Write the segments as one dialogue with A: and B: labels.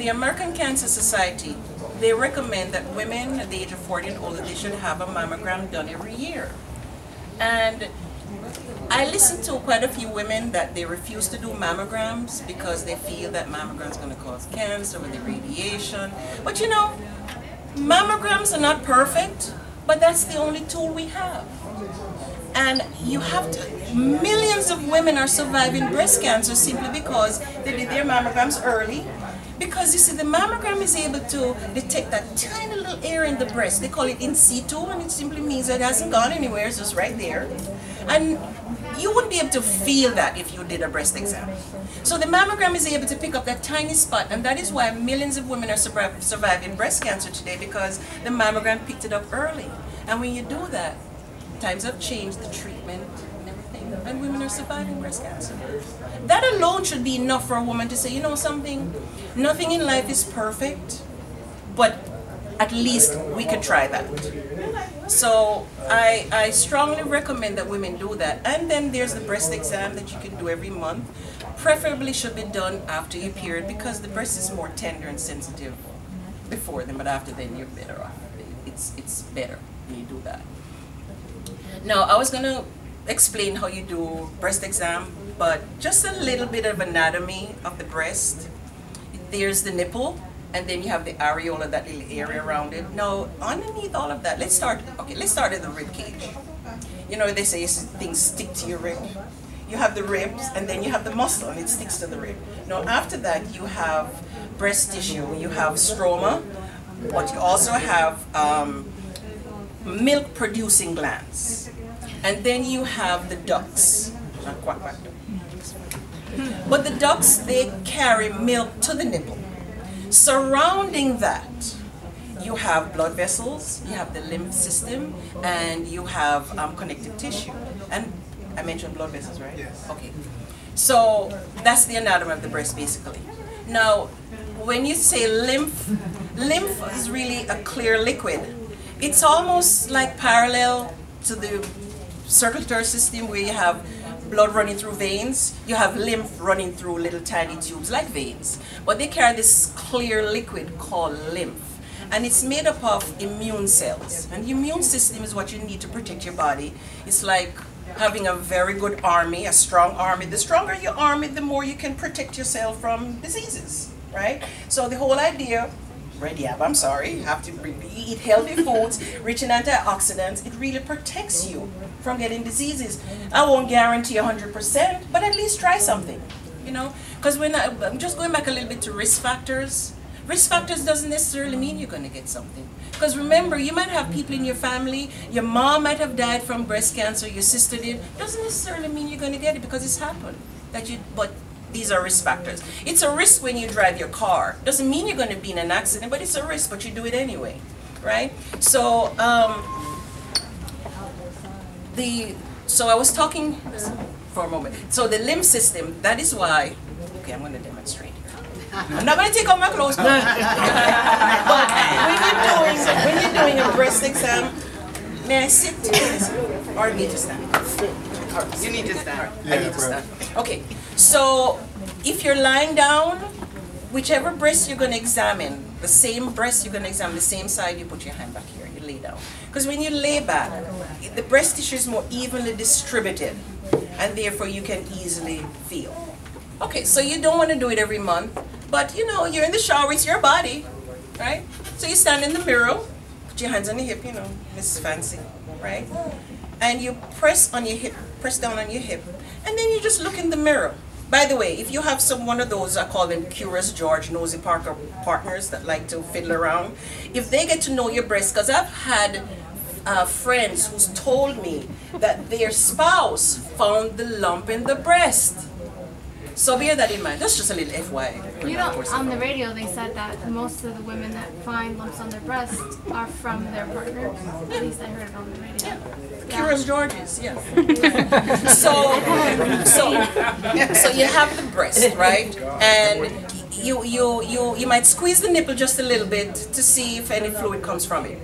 A: the American Cancer Society, they recommend that women at the age of 40 and older, they should have a mammogram done every year. And I listen to quite a few women that they refuse to do mammograms because they feel that mammograms are going to cause cancer with the radiation. But you know, mammograms are not perfect, but that's the only tool we have. And you have to, millions of women are surviving breast cancer simply because they did their mammograms early. Because you see, the mammogram is able to detect that tiny little area in the breast. They call it in situ, and it simply means that it hasn't gone anywhere, it's just right there. And you wouldn't be able to feel that if you did a breast exam. So the mammogram is able to pick up that tiny spot, and that is why millions of women are surviving breast cancer today, because the mammogram picked it up early. And when you do that, times have changed, the treatment and everything, and women are surviving breast cancer. That alone should be enough for a woman to say, you know something, nothing in life is perfect, but at least we could try that. So I strongly recommend that women do that. And then there's the breast exam that you can do every month. Preferably should be done after your period, because the breast is more tender and sensitive before then, but after then you're better off. It's better when you do that. Now, I was going to explain how you do breast exam, but just a little bit of anatomy of the breast. There's the nipple, and then you have the areola, that little area around it. Now, underneath all of that, let's start at the rib cage. You know, they say things stick to your rib. You have the ribs, and then you have the muscle, and it sticks to the rib. Now, after that, you have breast tissue, you have stroma, but you also have milk-producing glands. And then you have the ducts. But the ducts, they carry milk to the nipple. Surrounding that, you have blood vessels, you have the lymph system, and you have connective tissue. And I mentioned blood vessels, right?
B: Yes.
A: Okay. So that's the anatomy of the breast, basically. Now, when you say lymph, lymph is really a clear liquid. It's almost like parallel to the circulatory system, where you have blood running through veins, you have lymph running through little tiny tubes like veins. But they carry this clear liquid called lymph. And it's made up of immune cells. And the immune system is what you need to protect your body. It's like having a very good army, a strong army. The stronger your army, the more you can protect yourself from diseases, right? So the whole idea, you have to eat healthy foods, rich in antioxidants. It really protects you from getting diseases. I won't guarantee 100%, but at least try something, you know? Because when I'm just going back a little bit to risk factors. Risk factors doesn't necessarily mean you're going to get something. Because remember, you might have people in your family, your mom might have died from breast cancer, your sister did. Doesn't necessarily mean you're going to get it, because it's happened. But these are risk factors. It's a risk when you drive your car. Doesn't mean you're going to be in an accident, but it's a risk, but you do it anyway, right? So, so I was talking for a moment. So the lymph system, that is why, okay, I'm going to demonstrate. I'm not going to take off my clothes, but when you're doing a breast exam, may I sit? Or need to stand? You need to stand. I need to stand. Okay, so if you're lying down, whichever breast you're going to examine, the same breast you're going to examine, the same side, you put your hand back here, you lay down. Because when you lay back, the breast tissue is more evenly distributed, and therefore you can easily feel. Okay, so you don't want to do it every month, but you know, you're in the shower, it's your body, right? So you stand in the mirror, put your hands on your hip, you know, this is fancy, right? And you press on your hip, press down on your hip, and then you just look in the mirror. By the way, if you have one of those, I call them Curious George, Nosy Parker partners that like to fiddle around, if they get to know your breast, because I've had friends who's told me that their spouse found the lump in the breast. So bear that in mind. That's just a little FYI.
C: You know, on the radio they said that most of the women that find lumps on their breast are from their partners. At least I heard it on the radio.
A: Yeah. Curious Georges, yes. So you have the breast, right? And you might squeeze the nipple just a little bit to see if any fluid comes from it.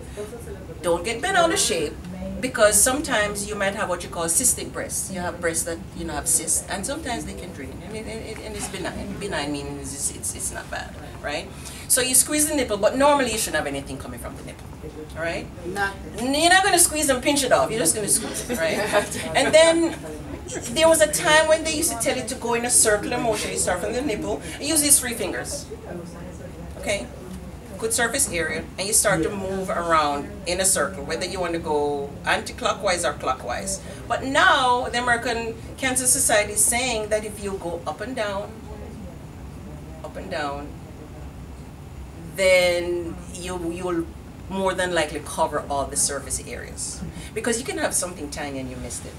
A: Don't get bent out of shape, because sometimes you might have what you call cystic breasts. You have breasts that have cysts, and sometimes they can drain. And it's benign. Benign meaning it's not bad, right? So you squeeze the nipple, but normally you shouldn't have anything coming from the nipple. All right?
B: Nothing.
A: You're not going to squeeze and pinch it off. You're just going to squeeze it, right? And then there was a time when they used to tell you to go in a circular motion. You start from the nipple and use these 3 fingers. Okay? Good surface area, and you start to move around in a circle, whether you want to go anti-clockwise or clockwise. But now the American Cancer Society is saying that if you go up and down, then you'll more than likely cover all the surface areas. Because you can have something tiny and you missed it.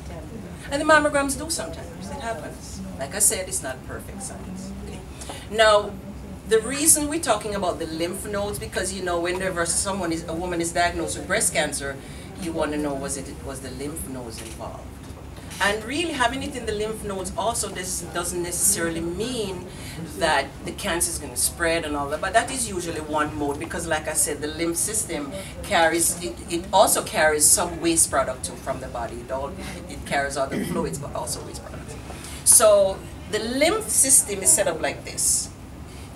A: And the mammograms do sometimes. It happens. Like I said, it's not perfect science. Okay. Now, the reason we're talking about the lymph nodes, because you know, whenever a woman is diagnosed with breast cancer, you want to know was the lymph nodes involved. And really having it in the lymph nodes also doesn't necessarily mean that the cancer is going to spread and all that, but that is usually one mode, because like I said, the lymph system carries, it also carries some waste product too from the body. It carries all the fluids, but also waste products. So the lymph system is set up like this.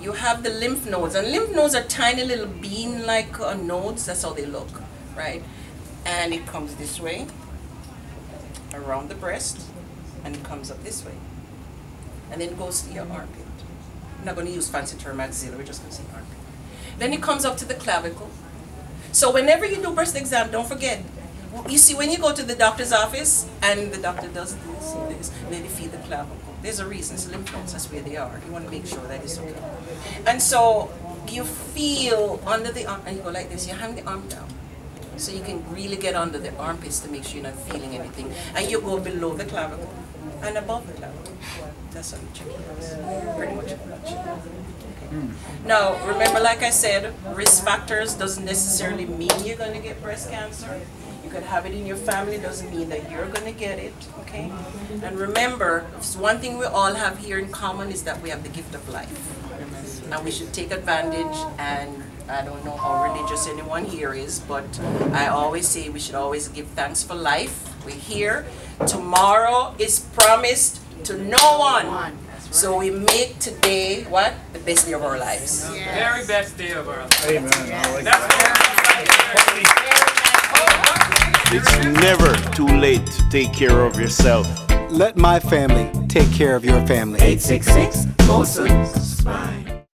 A: You have the lymph nodes, and lymph nodes are tiny little bean-like nodes. That's how they look, right? And it comes this way, around the breast, and it comes up this way. And then it goes to your armpit. I'm not going to use fancy term axilla, we're just going to say armpit. Then it comes up to the clavicle. So whenever you do breast exam, don't forget, you see when you go to the doctor's office, and the doctor does this, and then they feed the clavicle. There's a reason, it's lymph nodes, that's where they are. You want to make sure that it's okay. And so you feel under the arm, and you go like this, you hang the arm down. So you can really get under the armpits to make sure you're not feeling anything. And you go below the clavicle and above the clavicle. That's how you check it. Pretty much. Okay. Now, remember, like I said, risk factors doesn't necessarily mean you're going to get breast cancer. You could have it in your family, doesn't mean that you're going to get it, okay? And remember, one thing we all have here in common is that we have the gift of life. And we should take advantage, and I don't know how religious anyone here is, but I always say we should always give thanks for life. We're here. Tomorrow is promised to no one. So we make today, what? The best day of our lives.
D: Yes. Very best day of our lives.
E: Amen.
D: Yes.
F: It's never too late to take care of yourself.
G: Let my family take care of your family.
B: 866 Goldson.